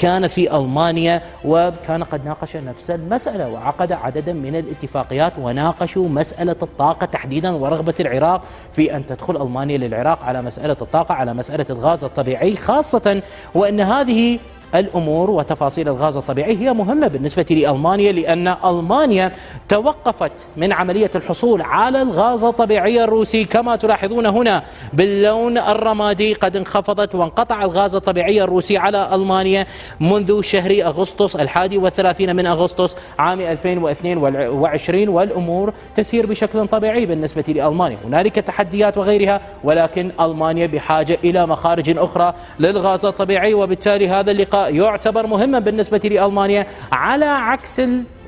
كانت في ألمانيا، وكان قد ناقش نفس المسألة وعقد عددا من الاتفاقيات وناقشوا مسألة الطاقة تحديدا ورغبة العراق في أن تدخل ألمانيا للعراق على مسألة الطاقة، على مسألة الغاز الطبيعي، خاصة وأن هذه الأمور وتفاصيل الغاز الطبيعي هي مهمة بالنسبة لألمانيا، لأن ألمانيا توقفت من عملية الحصول على الغاز الطبيعي الروسي كما تلاحظون هنا باللون الرمادي. قد انخفضت وانقطع الغاز الطبيعي الروسي على ألمانيا منذ شهر أغسطس 31 من أغسطس عام 2022، والأمور تسير بشكل طبيعي بالنسبة لألمانيا. هنالك تحديات وغيرها، ولكن ألمانيا بحاجة إلى مخارج أخرى للغاز الطبيعي، وبالتالي هذا اللقاء يعتبر مهما بالنسبة لألمانيا على عكس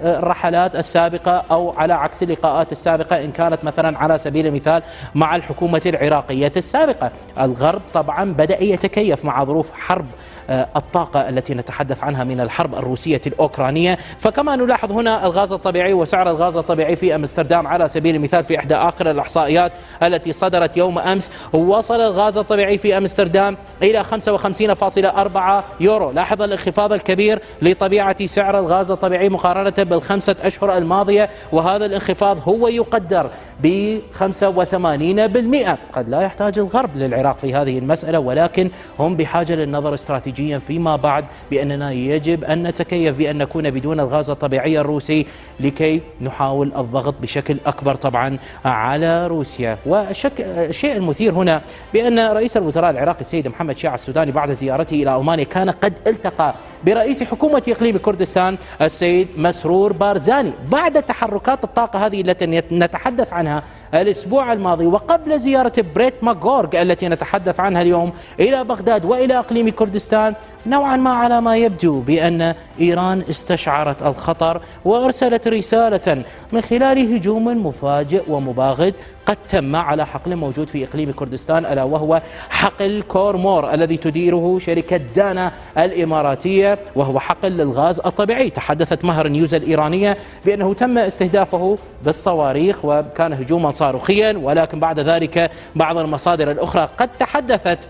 الرحلات السابقة أو على عكس اللقاءات السابقة إن كانت مثلا على سبيل المثال مع الحكومة العراقية السابقة. الغرب طبعا بدأ يتكيف مع ظروف حرب الطاقة التي نتحدث عنها من الحرب الروسية الأوكرانية. فكما نلاحظ هنا الغاز الطبيعي وسعر الغاز الطبيعي في أمستردام على سبيل المثال في إحدى آخر الإحصائيات التي صدرت يوم أمس، وصل الغاز الطبيعي في أمستردام إلى 55.4 يورو. لاحظ الانخفاض الكبير لطبيعة سعر الغاز الطبيعي مقارنة بالخمسة أشهر الماضية، وهذا الانخفاض هو يقدر ب85%. قد لا يحتاج الغرب للعراق في هذه المسألة، ولكن هم بحاجة للنظر استراتيجيا فيما بعد بأننا يجب أن نتكيف بأن نكون بدون الغاز الطبيعي الروسي لكي نحاول الضغط بشكل أكبر طبعا على روسيا. والشيء المثير هنا بأن رئيس الوزراء العراقي السيد محمد شيع السوداني بعد زيارته إلى ألمانيا كان قد التقى برئيس حكومة إقليم كردستان السيد مسرور بارزاني بعد تحركات الطاقة هذه التي نتحدث عنها الأسبوع الماضي، وقبل زيارة بريت ماغورغ التي نتحدث عنها اليوم إلى بغداد وإلى إقليم كردستان. نوعا ما على ما يبدو بأن إيران استشعرت الخطر وأرسلت رسالة من خلال هجوم مفاجئ ومباغت قد تم على حقل موجود في إقليم كردستان، ألا وهو حقل كورمور الذي تديره شركة دانا الإماراتية، وهو حقل للغاز الطبيعي. تحدثت مهر نيوز الإيرانية بأنه تم استهدافه بالصواريخ وكان هجوما صاروخيا، ولكن بعد ذلك بعض المصادر الأخرى قد تحدثت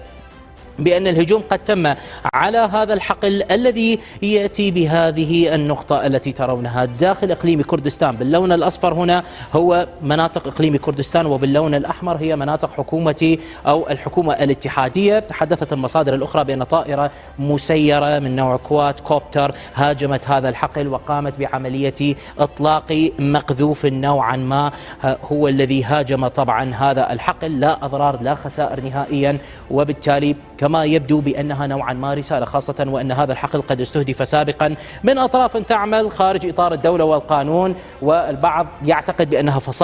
بأن الهجوم قد تم على هذا الحقل الذي يأتي بهذه النقطة التي ترونها داخل إقليم كردستان. باللون الأصفر هنا هو مناطق إقليم كردستان، وباللون الأحمر هي مناطق حكومة أو الحكومة الاتحادية. تحدثت المصادر الأخرى بأن طائرة مسيرة من نوع كواد كوبتر هاجمت هذا الحقل وقامت بعملية إطلاق مقذوف نوعا ما هو الذي هاجم طبعا هذا الحقل. لا أضرار لا خسائر نهائيا، وبالتالي كما يبدو بأنها نوعا ما رسالة، خاصة وأن هذا الحقل قد استهدف سابقا من أطراف تعمل خارج إطار الدولة والقانون، والبعض يعتقد بأنها فصائل